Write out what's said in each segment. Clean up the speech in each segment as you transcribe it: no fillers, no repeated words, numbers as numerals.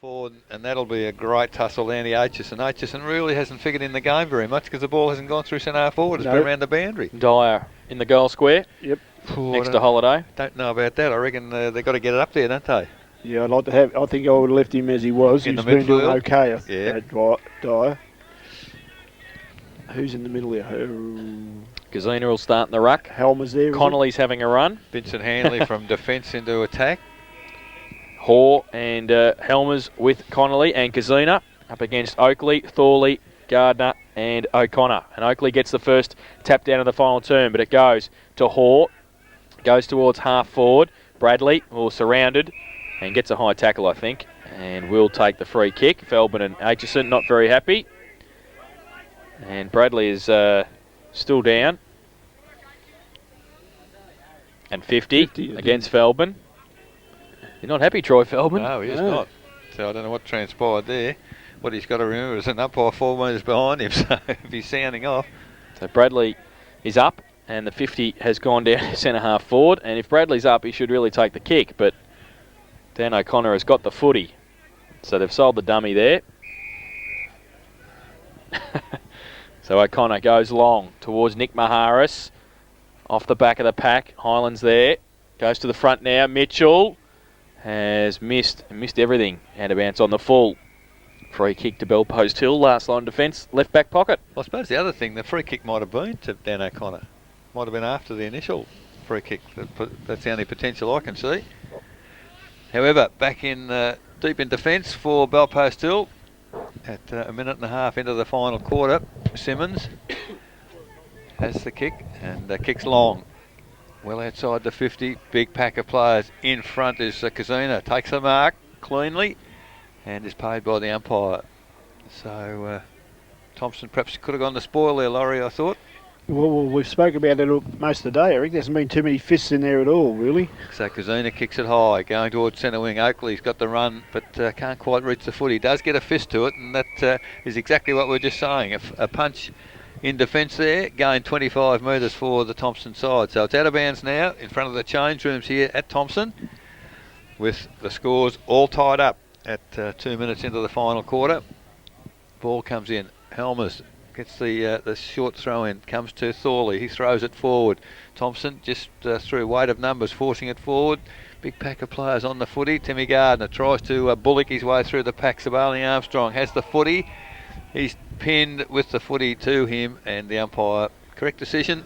Forward, and that'll be a great tussle down to Aitchison. Aitchison really hasn't figured in the game very much because the ball hasn't gone through centre half forward. It's been around the boundary. Dyer in the goal square. Yep. Next to Holiday. Don't know about that. I reckon they've got to get it up there, don't they? Yeah, I'd like to have. I think I would have left him as he was. In He's the been doing midfield. okay. Yeah. Dyer. Who's in the middle here? Gazina will start in the ruck. Helmer's there. Connolly's having a run. Vincent Hanley from defence into attack. Hoare and Helmers with Connolly and Gazina up against Oakley, Thorley, Gardner and O'Connor. And Oakley gets the first tap down of the final turn, but it goes to Hoare. Goes towards half forward. Bradley, all surrounded, and gets a high tackle, I think, and will take the free kick. Felbin and Aitchison not very happy. And Bradley is still down. And 50 against Felbin. You're not happy, Troy Felbin? No, he is not. So I don't know what transpired there. What he's got to remember is an umpire 4 metres behind him, so if he's sounding off. So Bradley is up, and the 50 has gone down to centre half forward. And if Bradley's up, he should really take the kick, but Dan O'Connor has got the footy. So they've sold the dummy there. So O'Connor goes long towards Nick Maharis. Off the back of the pack. Highlands there. Goes to the front now. Mitchell has missed everything. Out of bounds on the full. Free kick to Bellpost Hill. Last line defence. Left back pocket. Well, I suppose the other thing, the free kick might have been to Dan O'Connor. Might have been after the initial free kick. That's the only potential I can see. However, back in deep in defence for Bellpost Hill. At a minute and a half into the final quarter, Simmons has the kick and kicks long. Well outside the 50, big pack of players. In front is Kazina, takes the mark cleanly and is paid by the umpire. So Thomson perhaps could have gone to spoil there, Laurie, I thought. Well, we've spoken about it most of the day, Eric. There hasn't been too many fists in there at all, really. So Kazina kicks it high, going towards centre wing. Oakley's got the run, but can't quite reach the foot. He does get a fist to it, and that is exactly what we're just saying. A punch in defence there, going 25 metres for the Thomson side. So it's out of bounds now, in front of the change rooms here at Thomson, with the scores all tied up at 2 minutes into the final quarter. Ball comes in. Helmers gets the short throw in, comes to Thorley, he throws it forward. Thomson just through weight of numbers forcing it forward. Big pack of players on the footy. Timmy Gardner tries to bullock his way through the pack. Sabali Armstrong has the footy. He's pinned with the footy to him, and the umpire, correct decision,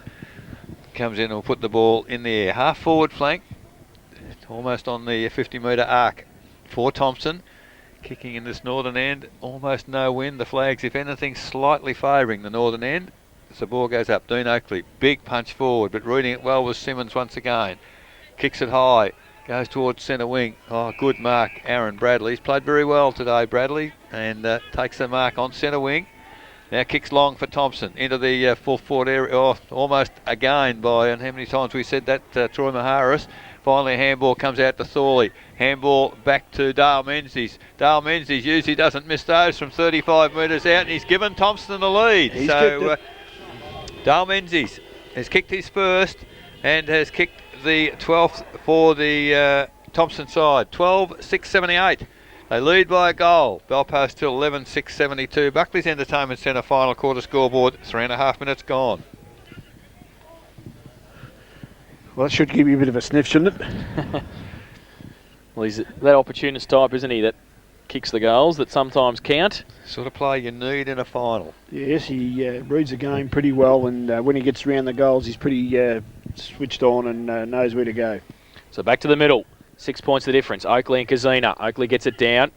comes in and will put the ball in the air. Half forward flank, almost on the 50 metre arc for Thomson. Kicking in this northern end, almost no wind. The flags, if anything, slightly favouring the northern end. As the ball goes up, Dean Oakley, big punch forward, but reading it well was Simmons once again. Kicks it high, goes towards centre wing. Oh, good mark, Aaron Bradley. He's played very well today, Bradley, and takes the mark on centre wing. Now kicks long for Thomson into the full forward area. Oh, almost again by, and how many times we said that, Troy Maharis. Finally, a handball comes out to Thorley. Handball back to Dale Menzies. Dale Menzies usually doesn't miss those from 35 metres out, and he's given Thomson the lead. So Dale Menzies has kicked his first and has kicked the 12th for the Thomson side. 12-6-78. They lead by a goal. Bellpost Hill 11-6-72. Buckley's Entertainment Centre final quarter scoreboard. 3.5 minutes gone. Well, that should give you a bit of a sniff, shouldn't it? Well, he's that opportunist type, isn't he, that kicks the goals that sometimes count. Sort of play you need in a final. Yes, he reads the game pretty well, and when he gets around the goals, he's pretty switched on and knows where to go. So back to the middle. 6 points the difference. Oakley and Kazina. Oakley gets it down.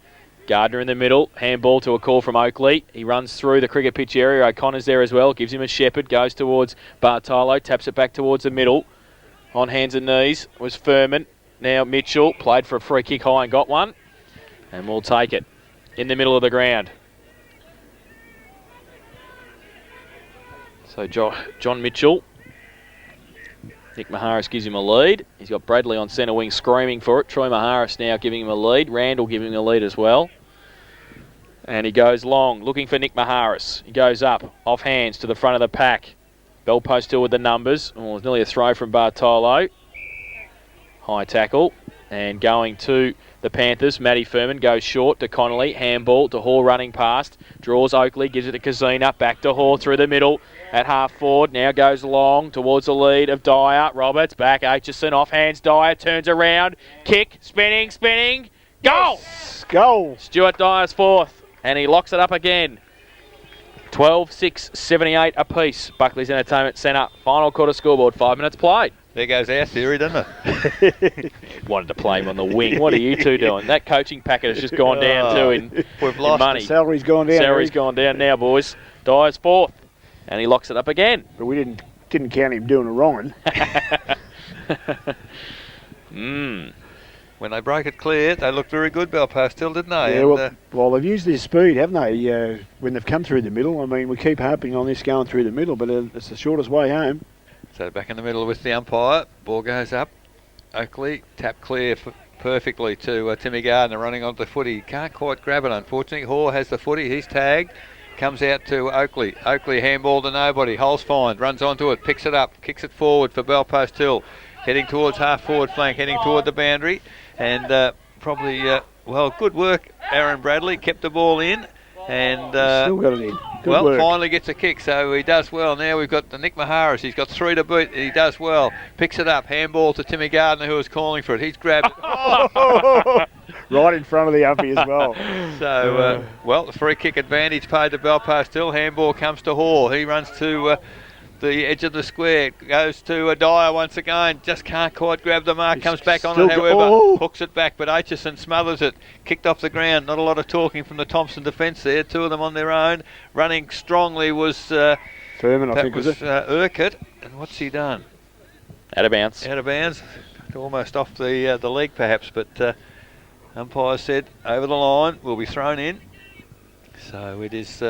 Gardner in the middle. Handball to a call from Oakley. He runs through the cricket pitch area. O'Connor's there as well. Gives him a shepherd. Goes towards Bartolo. Taps it back towards the middle. On hands and knees was Furman. Now Mitchell played for a free kick high and got one. And we'll take it in the middle of the ground. So John Mitchell. Nick Maharis gives him a lead. He's got Bradley on centre wing screaming for it. Troy Maharis now giving him a lead. Randall giving him a lead as well. And he goes long, looking for Nick Maharis. He goes up, off hands to the front of the pack. Bellpost Hill with the numbers. Oh, it's nearly a throw from Bartolo. High tackle. And going to the Panthers. Matty Furman goes short to Connolly. Handball to Hall running past. Draws Oakley, gives it to Kazina. Back to Hall through the middle at half forward. Now goes long towards the lead of Dyer. Roberts back. Aitchison off hands Dyer. Turns around. Kick. Spinning. Goal! Yes, goal! Stuart Dyer's fourth. And he locks it up again. 12-6-78 apiece. Buckley's Entertainment Centre. Final quarter scoreboard. 5 minutes played. There goes our theory, doesn't it? Wanted to play him on the wing. What are you two doing? That coaching packet has just gone down too in money. The salary's gone down. Salary's gone down now, boys. Dyer's fourth. And he locks it up again. But we didn't count him doing a wrong one. When they broke it clear, they looked very good, Belpastil, didn't they? Yeah, and, well, they've used their speed, haven't they, when they've come through the middle. I mean, we keep harping on this going through the middle, but it's the shortest way home. So back in the middle with the umpire. Ball goes up. Oakley, tap clear perfectly to Timmy Gardner running onto the footy. Can't quite grab it, unfortunately. Hall has the footy. He's tagged. Comes out to Oakley. Oakley handball to nobody. Hole's fine. Runs onto it. Picks it up. Kicks it forward for Belpost-Hill. Heading towards half forward flank. Heading toward the boundary. And probably, good work. Aaron Bradley kept the ball in. And still got it in. Good work. Finally gets a kick, so he does well. Now we've got the Nick Maharis. He's got 3 to boot. He does well. Picks it up. Handball to Timmy Gardner, who was calling for it. He's grabbed it. Right in front of the umpy as well. So, the free kick advantage paid to Belpost-Hill. Handball comes to Hall. He runs to the edge of the square. Goes to Dyer once again. Just can't quite grab the mark. Comes back on it, however. Hooks it back, but Aitchison smothers it. Kicked off the ground. Not a lot of talking from the Thomson defence there. 2 of them on their own. Running strongly was Furman, I think, was it? Urquhart. And what's he done? Out of bounds. Out of bounds. Almost off the leg perhaps, but umpire said over the line, will be thrown in. So it is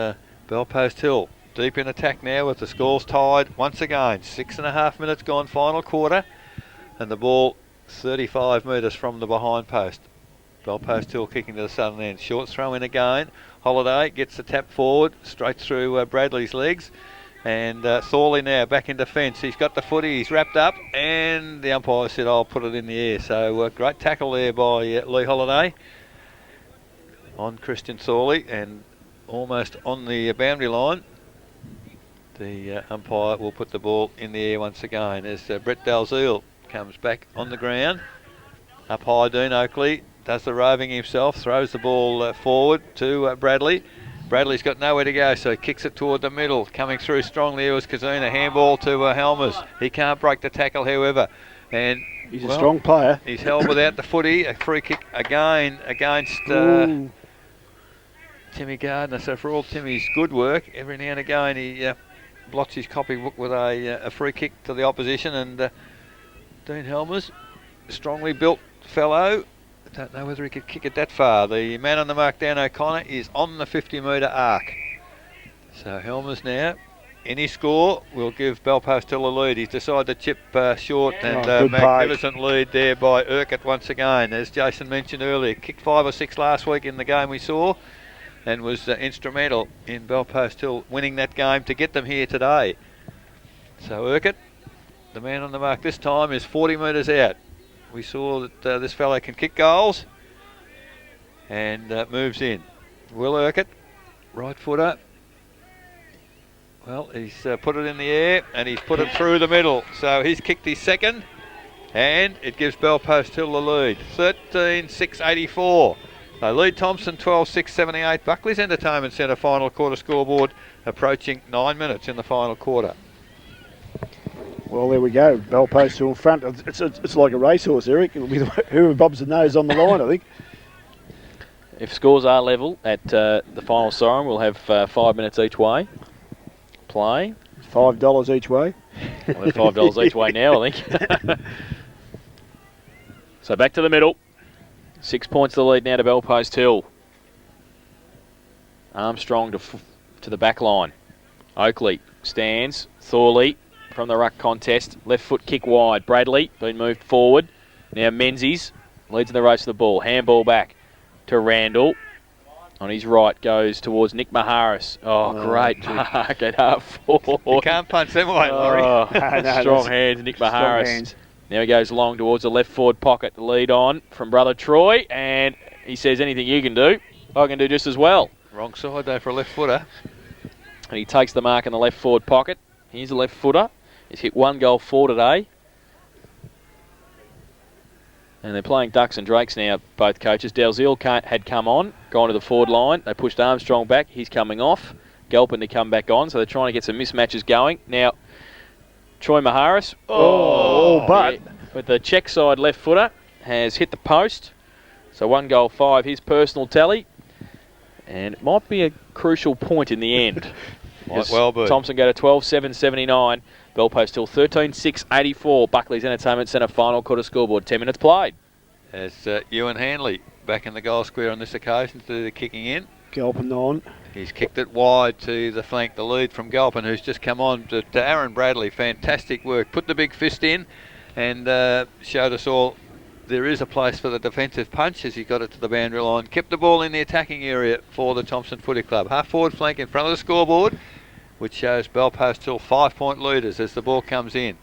Belpost-Hill. Deep in attack now with the scores tied once again. 6.5 minutes gone, final quarter. And the ball 35 metres from the behind post. Belpost-Hill kicking to the southern end. Short throw in again. Holiday gets the tap forward, straight through Bradley's legs. And Thorley now back in defence. He's got the footy, he's wrapped up. And the umpire said, I'll put it in the air. So great tackle there by Lee Holiday on Christian Thorley. And almost on the boundary line. The umpire will put the ball in the air once again as Brett Dalziel comes back on the ground. Up high, Dean Oakley does the roving himself, throws the ball forward to Bradley. Bradley's got nowhere to go, so he kicks it toward the middle. Coming through strongly, it was Kazuna. Handball to Helmers. He can't break the tackle, however. And he's a strong player. He's held without the footy. A free kick again against Timmy Gardner. So for all Timmy's good work, every now and again he blots his copybook with a free kick to the opposition. And Dean Helmers, strongly built fellow. I don't know whether he could kick it that far. The man on the mark, Dan O'Connor, is on the 50-metre arc. So Helmers now, any score will give Belpost-Hill a lead. He's decided to chip short, and magnificent lead there by Urquhart once again. As Jason mentioned earlier, kicked 5 or 6 last week in the game we saw, and was instrumental in Belpost-Hill winning that game to get them here today. So Urquhart, the man on the mark this time, is 40 metres out. We saw that this fellow can kick goals, and moves in. Will Urquhart, right footer. Well, he's put it in the air, and he's put it through the middle. So he's kicked his second, and it gives Belpost-Hill the lead. 13-6-84. They lead Thomson 12-6-78. Buckley's Entertainment Centre final quarter scoreboard approaching 9 minutes in the final quarter. Well, there we go. Belpost-Hill in front. It's like a racehorse, Eric. It'll be whoever bobs the nose on the line, I think. If scores are level at the final siren, we'll have 5 minutes each way. Play. $5 each way. Well, $5 each way now, I think. So back to the middle. 6 points the lead now to Belpost-Hill. Armstrong to the back line. Oakley stands. Thorley from the ruck contest. Left foot kick wide. Bradley been moved forward. Now Menzies leads in the race to the ball. Handball back to Randall. On his right goes towards Nick Maharis. Oh, great mark at half forward. You can't punch them away, Laurie. Strong hands, Nick Maharis. Now he goes long towards the left forward pocket to lead on from brother Troy, and he says, anything you can do, I can do just as well. Wrong side though for a left footer. And he takes the mark in the left forward pocket. He's a left footer. He's hit 1 goal 4 today. And they're playing ducks and drakes now, both coaches. Dalziel had come on, gone to the forward line. They pushed Armstrong back. He's coming off. Galpin to come back on. So they're trying to get some mismatches going. Now, Troy Maharis. But with the check side left footer has hit the post. So 1 goal 5, his personal tally. And it might be a crucial point in the end. Might well be. Thomson go to 12-7-79. Bellpost Hill 13-6-84. Buckley's Entertainment Centre final quarter scoreboard. 10 minutes played. As Ewan Hanley back in the goal square on this occasion to do the kicking in. Galpin on. He's kicked it wide to the flank, the lead from Galpin, who's just come on to Aaron Bradley. Fantastic work. Put the big fist in and showed us all there is a place for the defensive punch as he got it to the boundary line. Kept the ball in the attacking area for the Thomson Footy Club. Half forward flank in front of the scoreboard, which shows Bellpost Hill 5-point leaders as the ball comes in.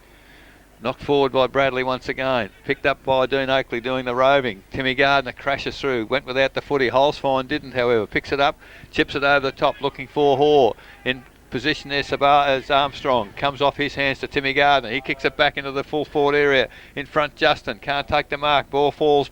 Knocked forward by Bradley once again. Picked up by Dean Oakley doing the roving. Timmy Gardner crashes through. Went without the footy. Holzfine didn't, however. Picks it up. Chips it over the top looking for Hoare. In position there, as Armstrong. Comes off his hands to Timmy Gardner. He kicks it back into the full forward area. In front, Justin. Can't take the mark. Ball falls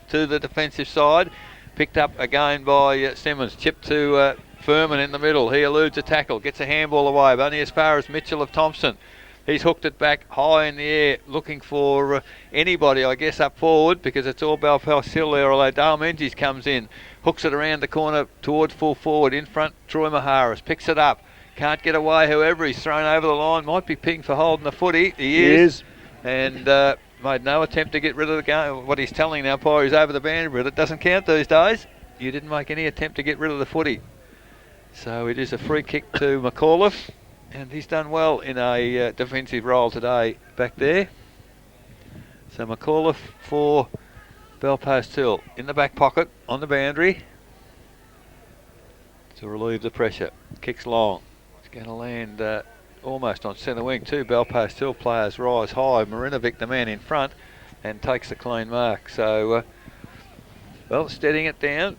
to the defensive side. Picked up again by Simmons. Chipped to Furman in the middle. He eludes a tackle. Gets a handball away. But only as far as Mitchell of Thomson. He's hooked it back high in the air, looking for anybody, I guess, up forward, because it's all Belfast Hill there, although Dale Menzies comes in, hooks it around the corner towards full forward. In front, Troy Maharis picks it up. Can't get away, however, he's thrown over the line. Might be pinged for holding the footy. He is. And made no attempt to get rid of the game. What he's telling the umpire is over the boundary, but it doesn't count these days. You didn't make any attempt to get rid of the footy. So it is a free kick to McAuliffe. And he's done well in a defensive role today back there. So McAuliffe for Bellpost Hill in the back pocket on the boundary to relieve the pressure. Kicks long. It's going to land almost on centre wing. 2 Bellpost Hill players rise high. Marinovic, the man in front, and takes the clean mark. So, well, steadying it down.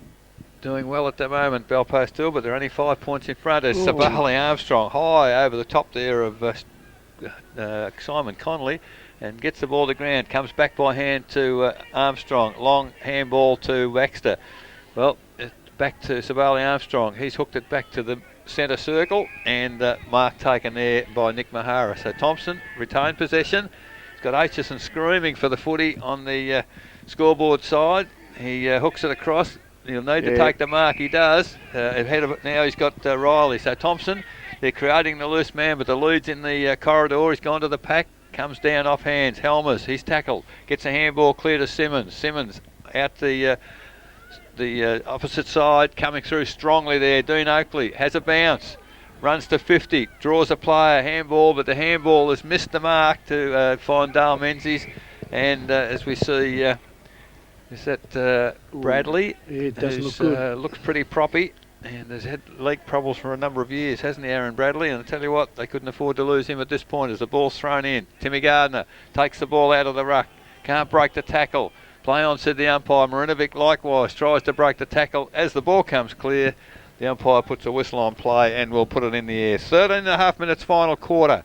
Doing well at the moment, Bellpost Hill, but they're only 5 points in front as Sabali Armstrong high over the top there of Simon Connolly and gets the ball to ground. Comes back by hand to Armstrong. Long handball to Baxter. Well, back to Sabali Armstrong. He's hooked it back to the centre circle and mark taken there by Nick Mahara. So Thomson retained possession. He's got Aitchison screaming for the footy on the scoreboard side. He hooks it across. He'll need to take the mark. He does. Ahead of it now, he's got Riley. So Thomson, they're creating the loose man, but the lead's in the corridor. He's gone to the pack. Comes down off hands. Helmers, he's tackled. Gets a handball clear to Simmons. Simmons out the opposite side, coming through strongly there. Dean Oakley has a bounce. Runs to 50. Draws a player. Handball, but the handball has missed the mark to find Dale Menzies. And as we see... is that Bradley? It doesn't look good. Looks pretty proppy and has had leg problems for a number of years, hasn't he, Aaron Bradley? And I tell you what, they couldn't afford to lose him at this point as the ball's thrown in. Timmy Gardner takes the ball out of the ruck. Can't break the tackle. Play on, said the umpire. Marinovic likewise tries to break the tackle. As the ball comes clear, the umpire puts a whistle on play and will put it in the air. 13.5 minutes final quarter.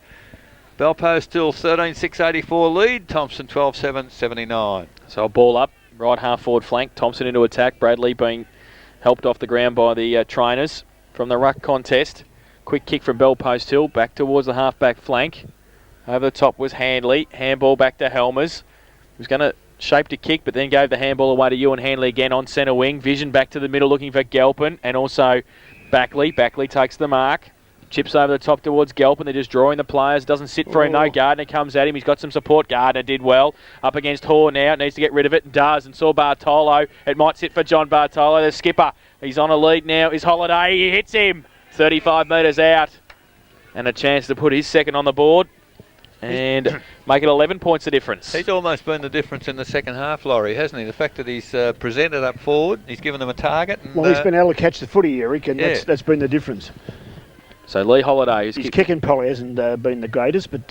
Bellpost still 13-6-84 lead. Thomson 12-7-79. So a ball up. Right half forward flank, Thomson into attack. Bradley being helped off the ground by the trainers from the ruck contest. Quick kick from Bellpost Hill, back towards the half-back flank. Over the top was Handley. Handball back to Helmers. He was going to shape to kick, but then gave the handball away to Ewan Handley again on centre wing. Vision back to the middle looking for Galpin and also Backley. Backley takes the mark. Chips over the top towards Galpin. They're just drawing the players. Doesn't sit for him. No, Gardner comes at him. He's got some support. Gardner did well. Up against Hoare now. Needs to get rid of it. Does. And saw Bartolo. It might sit for John Bartolo. The skipper. He's on a lead now. Is Holiday. He hits him. 35 metres out. And a chance to put his second on the board. And make it 11 points the difference. He's almost been the difference in the second half, Laurie, hasn't he? The fact that he's presented up forward. He's given them a target. And, well, he's been able to catch the footy, Eric, and that's been the difference. So Lee Holiday, his kicking probably hasn't been the greatest, but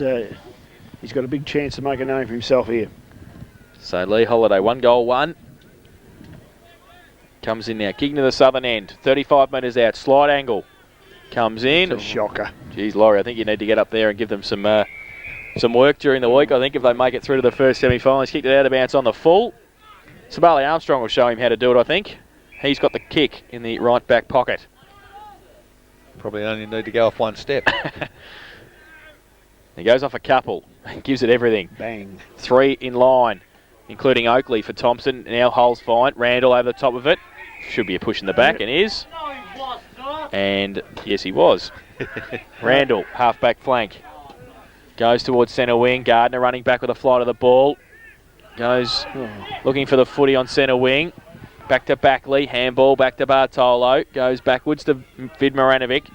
He's got a big chance to make a name for himself here. So Lee Holiday, 1 goal, 1. Comes in now, kicking to the southern end. 35 metres out, slide angle. Comes in. It's a shocker. Geez, Laurie, I think you need to get up there and give them some work during the week. I think if they make it through to the first semi-final. He's kicked it out of bounds on the full. Sabali Armstrong will show him how to do it, I think. He's got the kick in the right back pocket. Probably only need to go off one step. He goes off a couple. Gives it everything. Bang. 3 in line, including Oakley for Thomson. Now Hull's fine. Randall over the top of it. Should be a push in the back, and is. And yes, he was. Randall, half-back flank. Goes towards centre wing. Gardner running back with a fly to the ball. Goes looking for the footy on centre wing. Back to Backley. Handball back to Bartolo. Goes backwards to Vid Moranovic.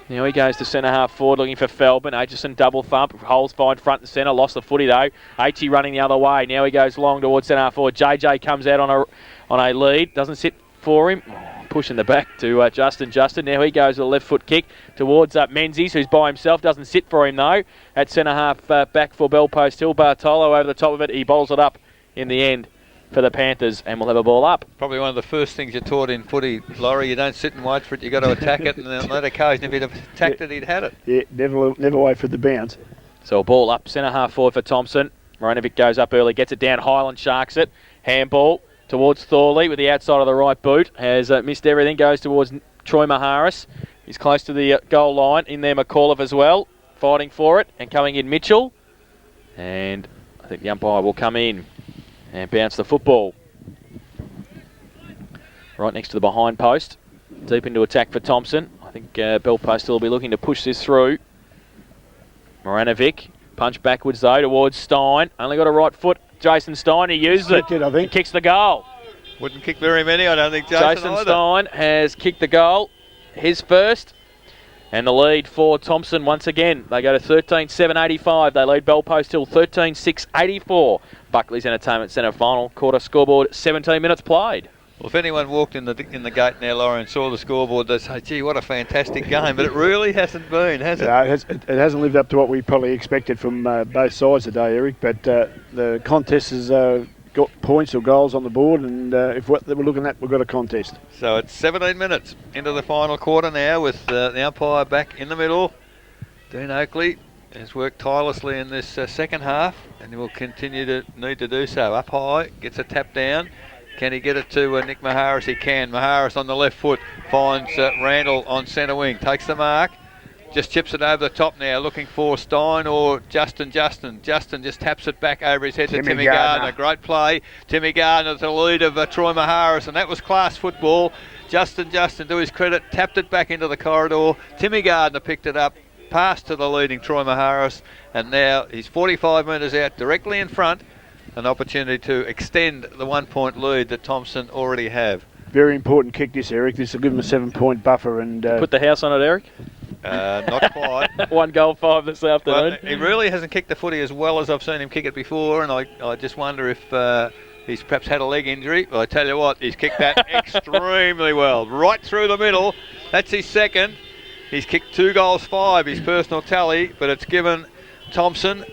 Now he goes to centre-half forward looking for Feldman. Aitchison double thump. Holes fine front and centre. Lost the footy though. H running the other way. Now he goes long towards centre-half forward. JJ comes out on a lead. Doesn't sit for him. Pushing the back to Justin. Now he goes with a left foot kick towards Menzies, who's by himself. Doesn't sit for him though. At centre-half back for Belpost Hill. Bartolo over the top of it. He bowls it up in the end for the Panthers, and we'll have a ball up. Probably one of the first things you're taught in footy, Laurie. You don't sit and wait for it. You've got to attack it, and on that occasion, if he'd have attacked it, he'd had it. Yeah, never wait for the bounce. So a ball up, centre-half forward for Thomson. Moranovic goes up early, gets it down. Highland sharks it. Handball towards Thorley with the outside of the right boot. Has missed everything, goes towards Troy Maharis. He's close to the goal line. In there, McAuliffe as well, fighting for it, and coming in Mitchell. And I think the umpire will come in and bounce the football. Right next to the behind post. Deep into attack for Thomson. I think Belpost will be looking to push this through. Moranovic, punch backwards though towards Stein. Only got a right foot. Jason Stein, he uses it. I think. He kicks the goal. Wouldn't kick very many, I don't think, Jason Stein has kicked the goal. His first. And the lead for Thomson once again. They go to 13-7-85. They lead Belpost Hill 13-6-84. Buckley's Entertainment Centre final quarter scoreboard, 17 minutes played. Well, if anyone walked in the gate now, Laurie, and saw the scoreboard, they'd say, gee, what a fantastic game. But it really hasn't been, has it? No, it hasn't lived up to what we probably expected from both sides today, Eric. But the contest has got points or goals on the board, and if what we're looking at, we've got a contest. So it's 17 minutes into the final quarter now, with the umpire back in the middle. Dean Oakley has worked tirelessly in this second half, and he will continue to need to do so. Up high, gets a tap down. Can he get it to Nick Maharis? He can. Maharis on the left foot finds Randall on centre wing. Takes the mark. Just chips it over the top now, looking for Stein or Justin. Justin just taps it back over his head to Timmy Gardner. Great play. Timmy Gardner to the lead of Troy Maharis, and that was class football. Justin, to his credit, tapped it back into the corridor. Timmy Gardner picked it up, passed to the leading Troy Maharis, and now he's 45 metres out, directly in front. An opportunity to extend the 1 point lead that Thomson already have. Very important kick this, Eric. This will give him a 7 point buffer. And put the house on it, Eric? Not quite. 1 goal, 5 this afternoon. Well, he really hasn't kicked the footy as well as I've seen him kick it before, and I just wonder if he's perhaps had a leg injury. Well, I tell you what, he's kicked that extremely well. Right through the middle. That's his second. He's kicked 2 goals, 5, his personal tally, but it's given Thomson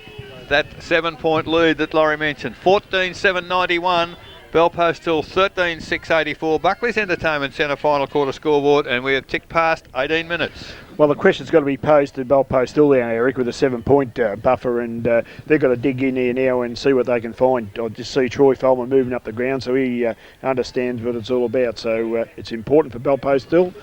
that 7 point lead that Laurie mentioned. 14-7-91. Belpost Hill 13-6-84. Buckley's Entertainment Centre final quarter scoreboard, and we have ticked past 18 minutes. Well, the question's got to be posed to Belpost Hill now, Eric, with a 7 point buffer, and they've got to dig in here now and see what they can find. I just see Troy Feldman moving up the ground, so he understands what it's all about. So it's important for Belpost Hill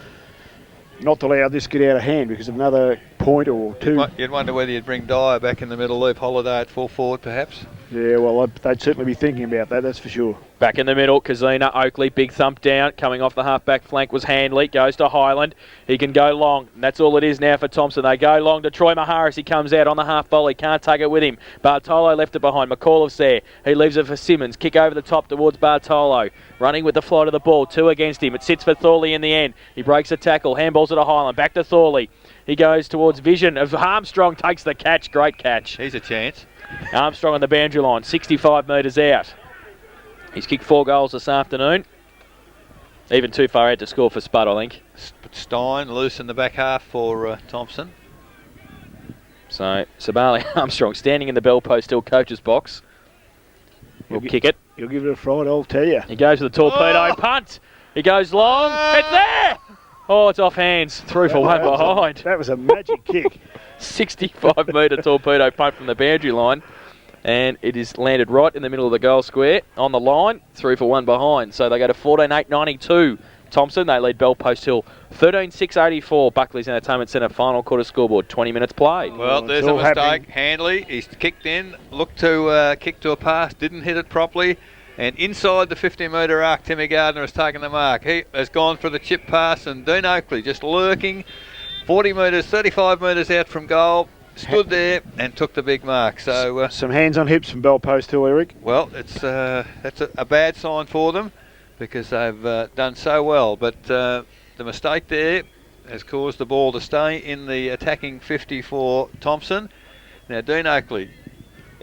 not to allow this to get out of hand, because of another point or 2. You'd wonder whether you'd bring Dyer back in the middle, leave Holiday at full forward perhaps. Yeah, well, they'd certainly be thinking about that, that's for sure. Back in the middle, Kazina, Oakley, big thump down. Coming off the half-back flank was Handley. Goes to Highland. He can go long. And that's all it is now for Thomson. They go long to Troy Maharis. He comes out on the half volley. Can't take it with him. Bartolo left it behind. McAuliffe's there. He leaves it for Simmons. Kick over the top towards Bartolo. Running with the flight of the ball. 2 against him. It sits for Thorley in the end. He breaks a tackle. Handballs it to Highland. Back to Thorley. He goes towards Vision of Armstrong. Takes the catch. Great catch. He's a chance. Armstrong on the boundary line. 65 metres out. He's kicked 4 goals this afternoon. Even too far out to score for Spud, I think. Stein loose in the back half for Thomson. So Sabali Armstrong standing in the bell post still coach's box. We'll kick it. He'll give it a fright, I'll tell you. He goes with the torpedo punt. He goes long. It's there! Oh, it's off hands. Through for one behind. That was a magic kick. 65-metre torpedo punt from the boundary line. And it is landed right in the middle of the goal square. On the line, through for one behind. So they go to 14-8-92. Thomson, they lead Bell Post Hill 13-6-84. Buckley's Entertainment Centre final quarter scoreboard, 20 minutes played. Well, there's a mistake. Handley, he's kicked in, looked to kick to a pass, didn't hit it properly. And inside the 50-metre arc, Timmy Gardner has taken the mark. He has gone for the chip pass, and Dean Oakley just lurking 40 metres, 35 metres out from goal, stood there and took the big mark. So some hands on hips from Bell Post Hill, Eric. Well, that's a bad sign for them because they've done so well. But the mistake there has caused the ball to stay in the attacking 50 for Thomson. Now, Dean Oakley,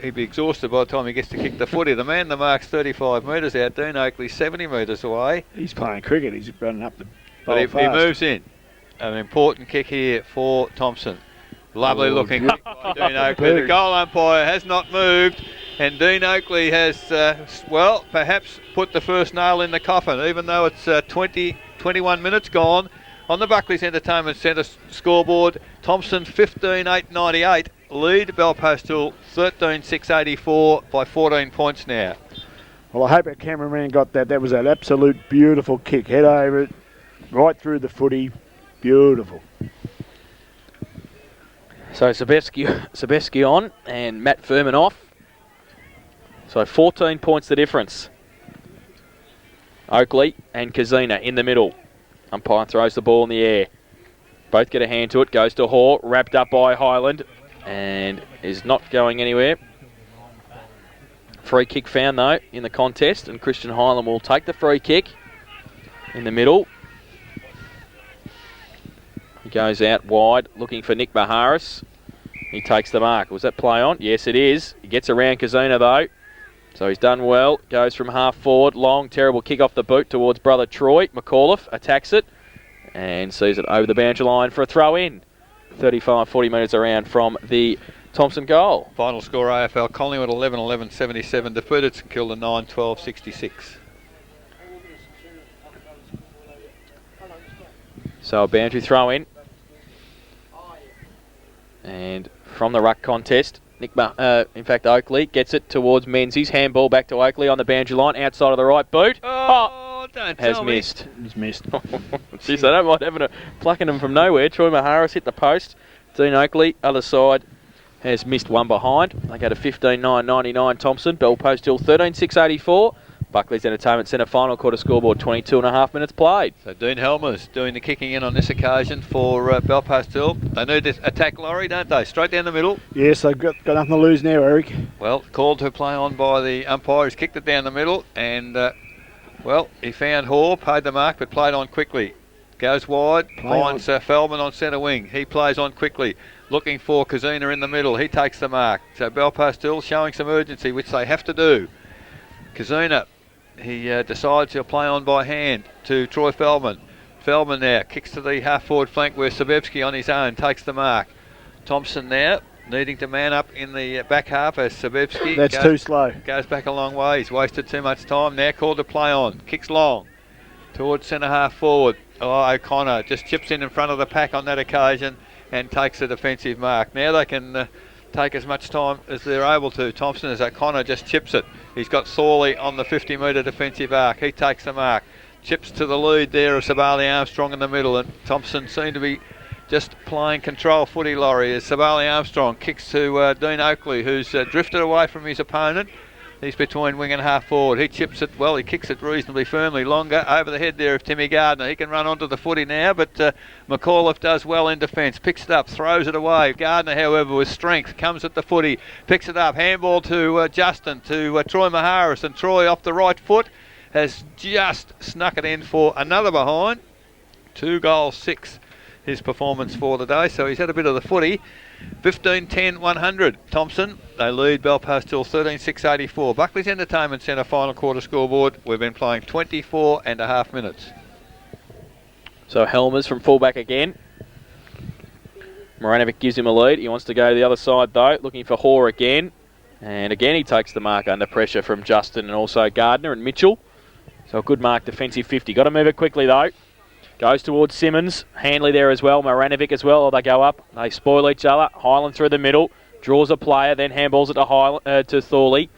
he'd be exhausted by the time he gets to kick the footy. The man, the mark's 35 metres out. Dean Oakley 70 metres away. He's playing cricket. He's running up the But he moves in. An important kick here for Thomson. Lovely looking kick by Dean Oakley. The goal umpire has not moved, and Dean Oakley has, well, perhaps put the first nail in the coffin, even though it's 21 minutes gone. On the Buckley's Entertainment Centre scoreboard, Thomson 15-8-98, lead Bell Post Hill 13-6-84 by 14 points now. Well, I hope our cameraman got that. That was an absolute beautiful kick. Head over it, right through the footy. Beautiful. So Sabesky on and Matt Furman off. So 14 points the difference. Oakley and Kazina in the middle. Umpire throws the ball in the air. Both get a hand to it. Goes to Hoare. Wrapped up by Highland. And is not going anywhere. Free kick found though in the contest. And Christian Highland will take the free kick in the middle. He goes out wide looking for Nick Baharis. He takes the mark. Was that play on? Yes, it is. He gets around Kazina though. So he's done well. Goes from half forward. Long, terrible kick off the boot towards brother Troy. McAuliffe attacks it and sees it over the boundary line for a throw in. 35-40 metres around from the Thomson goal. Final score AFL Collingwood 11-11-77. Defeated St Kilda 9-12-66. So a boundary throw in. And from the ruck contest, in fact, Oakley gets it towards Menzies. Handball back to Oakley on the boundary line, outside of the right boot. Don't has tell me. missed. He's missed. Jeez, they don't mind having plucking him from nowhere. Troy Maharis hit the post. Dean Oakley, other side, has missed one behind. They go to 15-9-99 Thomson. Bell Post Hill 13-6-84. Buckley's Entertainment Centre final quarter scoreboard, 22.5 minutes played. So Dean Helmer's doing the kicking in on this occasion for Bell Post Hill. They need to attack Laurie, don't they? Straight down the middle. Yes, they've got nothing to lose now, Eric. Well, called to play on by the umpire. He's kicked it down the middle and, well, he found Hoare, paid the mark, but played on quickly. Goes wide, finds Feldman on centre wing. He plays on quickly, looking for Kazina in the middle. He takes the mark. So Bell Post Hill showing some urgency, which they have to do. Kazina, he decides he'll play on by hand to Troy Feldman. Feldman now kicks to the half-forward flank where Sabevsky on his own takes the mark. Thomson now needing to man up in the back half as Sabevsky That's too slow. Goes back a long way. He's wasted too much time. Now called to play on. Kicks long towards centre half forward. Oh, O'Connor just chips in front of the pack on that occasion and takes a defensive mark. Now they can take as much time as they're able to. Thomson, as O'Connor just chips it. He's got Thorley on the 50-metre defensive arc. He takes the mark. Chips to the lead there of Sabali Armstrong in the middle, and Thomson seemed to be just playing control footy, Laurie, as Sabali Armstrong kicks to Dean Oakley, who's drifted away from his opponent. He's between wing and half forward. He chips it, well, he kicks it reasonably firmly. Longer over the head there of Timmy Gardner. He can run onto the footy now, but McAuliffe does well in defence. Picks it up, throws it away. Gardner, however, with strength, comes at the footy. Picks it up, handball to Justin, to Troy Maharis, and Troy off the right foot has just snuck it in for another behind. 2 goals, 6 his performance for the day, so he's had a bit of the footy. 15-10-100 Thomson. They lead Bell Post Hill 13-6-84. Buckley's Entertainment Centre final quarter scoreboard. We've been playing 24.5 minutes. So Helmers from fullback again. Moranovic gives him a lead. He wants to go to the other side though, looking for Hoare again. And again he takes the mark under pressure from Justin and also Gardner and Mitchell. So a good mark, defensive 50. Got to move it quickly though. Goes towards Simmons. Handley there as well. Moranovic as well. They go up. They spoil each other. Highland through the middle. Draws a player. Then handballs it to Thorley.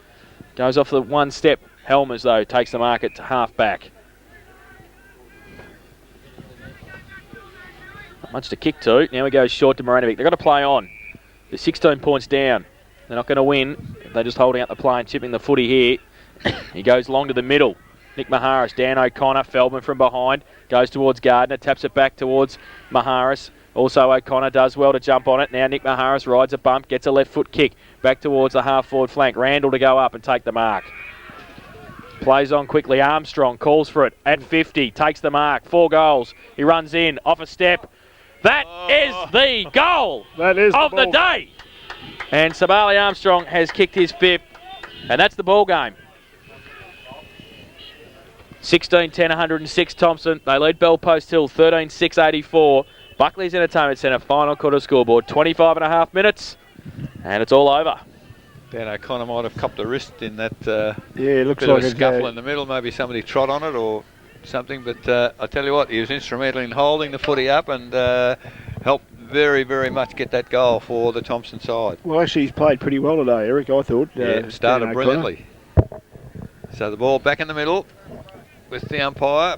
Goes off the one step. Helmers though takes the mark at half back. Not much to kick to. Now he goes short to Moranovic. They've got to play on. They're 16 points down. They're not going to win. They're just holding out the play and chipping the footy here. He goes long to the middle. Nick Maharis, Dan O'Connor, Feldman from behind. Goes towards Gardner, taps it back towards Maharis. Also O'Connor does well to jump on it. Now Nick Maharis rides a bump, gets a left foot kick. Back towards the half-forward flank. Randall to go up and take the mark. Plays on quickly. Armstrong calls for it at 50. Takes the mark. 4 goals. He runs in, off a step. That is the goal of the day. And Sabali Armstrong has kicked his 5th. And that's the ball game. 16-10, 106 Thomson. They lead Bell Post Hill 13-6, 84. Buckley's Entertainment Centre final quarter scoreboard. 25 and a half minutes. And it's all over. Dan O'Connor might have copped a wrist in that it looks bit like of a scuffle in the middle. Maybe somebody trod on it or something. But I tell you what, he was instrumental in holding the footy up and helped very, very much get that goal for the Thomson side. Well, actually, he's played pretty well today, Eric, I thought. Yeah, started brilliantly. So the ball back in the middle with the umpire.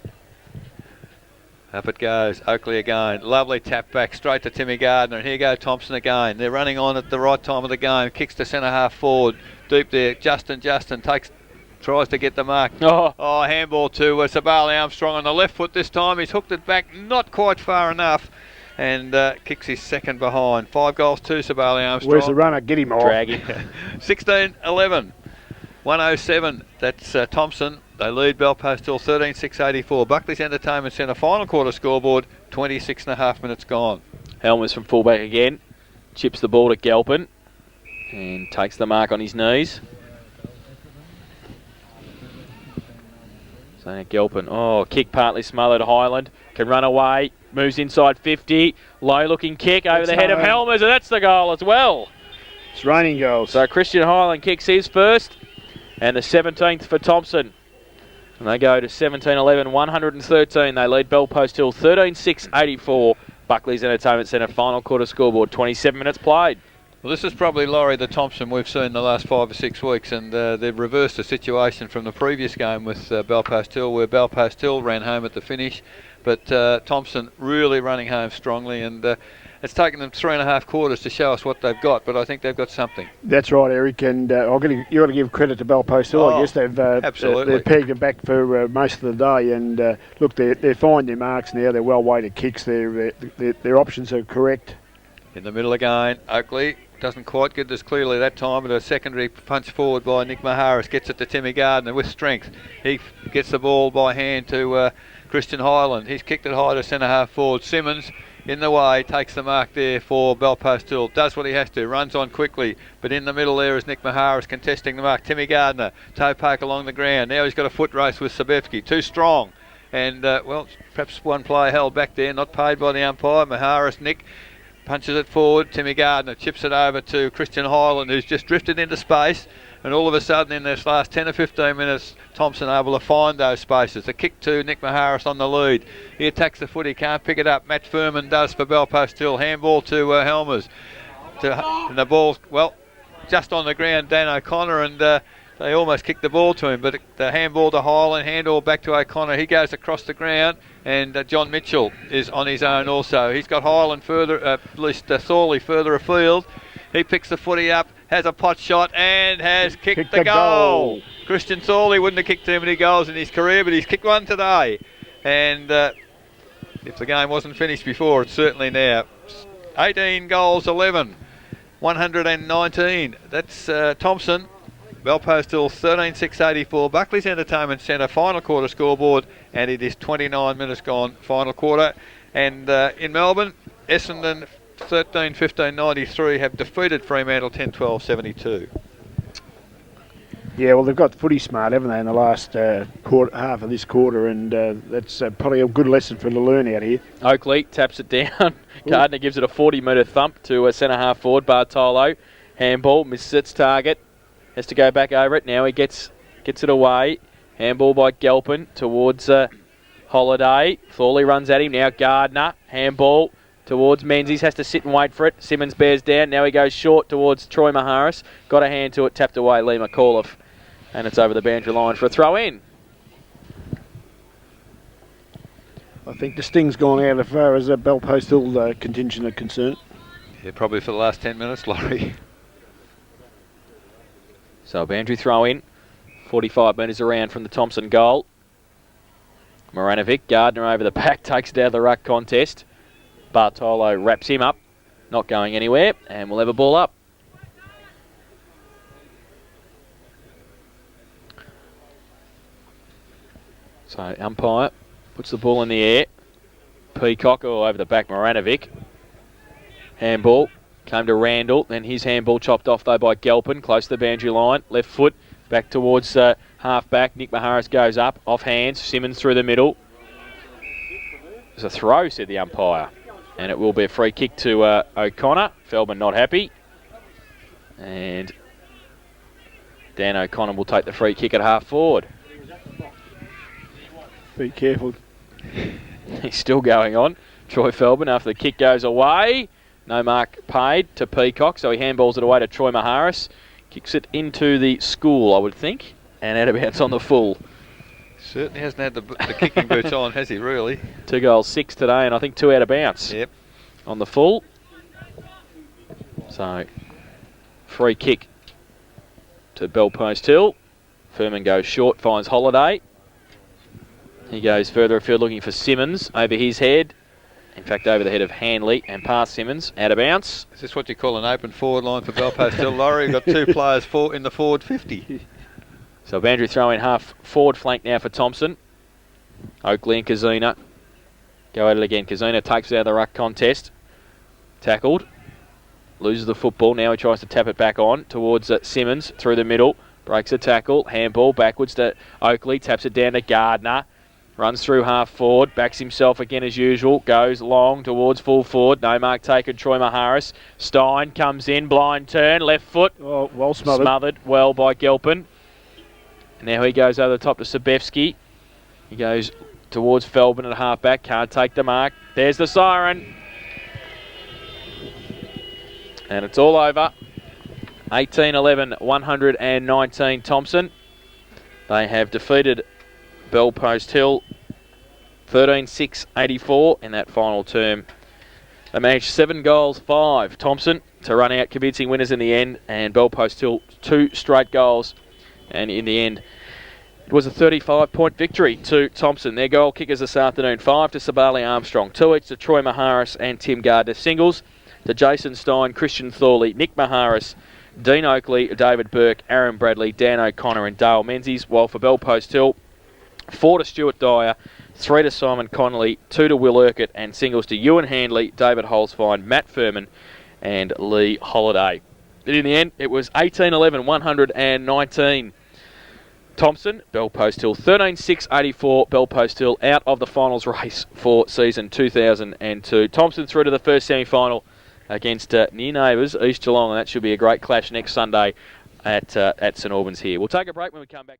Up it goes. Oakley again. Lovely tap back straight to Timmy Gardner. And here go Thomson again. They're running on at the right time of the game. Kicks to centre half forward. Deep there. Justin tries to get the mark. Handball to Sabali Armstrong on the left foot this time. He's hooked it back not quite far enough. And kicks his second behind. 5 goals to Sabali Armstrong. Where's the runner? Get him off. Drag him. 16-11. 107. That's Thomson. They lead Bell Post Hill 13-6-84. Buckley's Entertainment Centre final quarter scoreboard. 26 and a half minutes gone. Helmers from fullback again. Chips the ball to Galpin. And takes the mark on his knees. So Galpin. Kick partly smothered. Highland can run away. Moves inside 50. Low looking kick over the head of Helmers. And that's the goal as well. It's raining goals. So Christian Highland kicks his first. And the 17th for Thomson. And they go to 17-11, 113. They lead Bell Post Hill 13-6-84. Buckley's Entertainment Centre final quarter scoreboard. 27 minutes played. Well, this is probably, Laurie, the Thomson we've seen the last 5 or 6 weeks, and they've reversed the situation from the previous game with Bell Post Hill, where Bell Post Hill ran home at the finish. But Thomson really running home strongly, and it's taken them 3.5 quarters to show us what they've got, but I think they've got something. That's right, Eric, and you've got to give credit to Bell Post Hill. I guess they've pegged it back for most of the day, and look, they're finding their marks now. They're well-weighted kicks. Their options are correct. In the middle again, Oakley doesn't quite get as clearly that time, but a secondary punch forward by Nick Maharis gets it to Timmy Gardner with strength. He gets the ball by hand to Christian Highland. He's kicked it high to centre half forward. Simmons in the way, takes the mark there for Bell Post Hill. Does what he has to, runs on quickly, but in the middle there is Nick Maharis contesting the mark. Timmy Gardner, toe poke along the ground. Now he's got a foot race with Sabevsky, too strong. And, perhaps one player held back there, not paid by the umpire. Maharis, Nick, punches it forward. Timmy Gardner chips it over to Christian Highland, who's just drifted into space. And all of a sudden, in this last 10 or 15 minutes, Thomson able to find those spaces. A kick to Nick Maharis on the lead. He attacks the foot, he can't pick it up. Matt Furman does for Bell Post Hill. Handball to Helmers. And the ball's, just on the ground, Dan O'Connor, and they almost kicked the ball to him. But the handball to Highland, handball back to O'Connor. He goes across the ground, and John Mitchell is on his own also. He's got Highland further, at least Thorley further afield. He picks the footy up, has a pot shot, and has kicked the goal. Christian Thorley wouldn't have kicked too many goals in his career, but he's kicked one today. And if the game wasn't finished before, it's certainly now. 18 goals, 11, 119. That's Thomson. Bell Post Hill 13-6-84. Buckley's Entertainment Centre final quarter scoreboard, and it is 29 minutes gone, final quarter. And in Melbourne, Essendon 13-15-93 have defeated Fremantle 10-12-72. Yeah, well, they've got footy smart, haven't they, in the last half of this quarter, and that's probably a good lesson for them to learn out here. Oakley taps it down. Gardner gives it a 40-metre thump to a centre-half forward, Bartolo. Handball, misses its target. Has to go back over it. Now he gets it away. Handball by Galpin towards Holiday. Thorley runs at him. Now Gardner. Handball towards Menzies. Has to sit and wait for it. Simmons bears down. Now he goes short towards Troy Maharis. Got a hand to it. Tapped away Lee McAuliffe. And it's over the boundary line for a throw-in. I think the sting's gone out as far as Bell Post Hill contingent are concerned. Yeah, probably for the last 10 minutes, Laurie. So a boundary throw-in. 45 metres around from the Thomson goal. Moranovic, Gardner over the back, takes it out of the ruck contest. Bartolo wraps him up, not going anywhere, and we'll have a ball up. So umpire puts the ball in the air. Peacock over the back, Moranovic. Handball came to Randall, then his handball chopped off though by Galpin, close to the boundary line. Left foot back towards half back. Nick Maharis goes up, off hands. Simmons through the middle. There's a throw, said the umpire. And it will be a free kick to O'Connor. Feldman not happy. And Dan O'Connor will take the free kick at half forward. Be careful. He's still going on. Troy Feldman after the kick goes away. No mark paid to Peacock, so he handballs it away to Troy Maharis. Kicks it into the school, I would think, and out of bounds on the full. Certainly hasn't had the kicking boots on, has he, really? 2 goals, 6 today, and I think 2 out of bounds. Yep. On the full. So, free kick to Bell Post Hill. Furman goes short, finds Holiday. He goes further afield looking for Simmons over his head. In fact, over the head of Hanley and past Simmons, out of bounds. Is this what you call an open forward line for Bell Post Hill, Laurie? We've got 2 players in the forward 50. So boundary throw in half forward flank now for Thomson. Oakley and Kazuna go at it again. Kazuna takes it out of the ruck contest. Tackled. Loses the football. Now he tries to tap it back on towards Simmons through the middle. Breaks a tackle. Handball backwards to Oakley. Taps it down to Gardner. Runs through half forward, backs himself again as usual, goes long towards full forward, no mark taken, Troy Maharis. Stein comes in, blind turn, left foot. Oh, well smothered. Smothered well by Gelpin. And now he goes over the top to Sabevsky. He goes towards Feldman at half back, can't take the mark. There's the siren. And it's all over. 18-11, 119 Thomson. They have defeated Bell Post Hill 13-6-84 in that final term. They managed 7 goals, 5 Thomson to run out convincing winners in the end, and Bell Post Hill 2 straight goals, and in the end it was a 35-point victory to Thomson. Their goal kickers this afternoon: 5 to Sabali Armstrong, 2 each to Troy Maharis and Tim Gardner. Singles to Jason Stein, Christian Thorley, Nick Maharis, Dean Oakley, David Burke, Aaron Bradley, Dan O'Connor and Dale Menzies, while for Bell Post Hill, 4 to Stuart Dyer, 3 to Simon Connolly, 2 to Will Urquhart, and singles to Ewan Handley, David Holzfine, Matt Furman and Lee Holiday. But in the end, it was 18-11, 119 Thomson. Bell Post Hill 13-6-84. Bell Post Hill out of the finals race for season 2002. Thomson through to the first semi-final against near neighbours East Geelong, and that should be a great clash next Sunday at St Albans here. We'll take a break when we come back.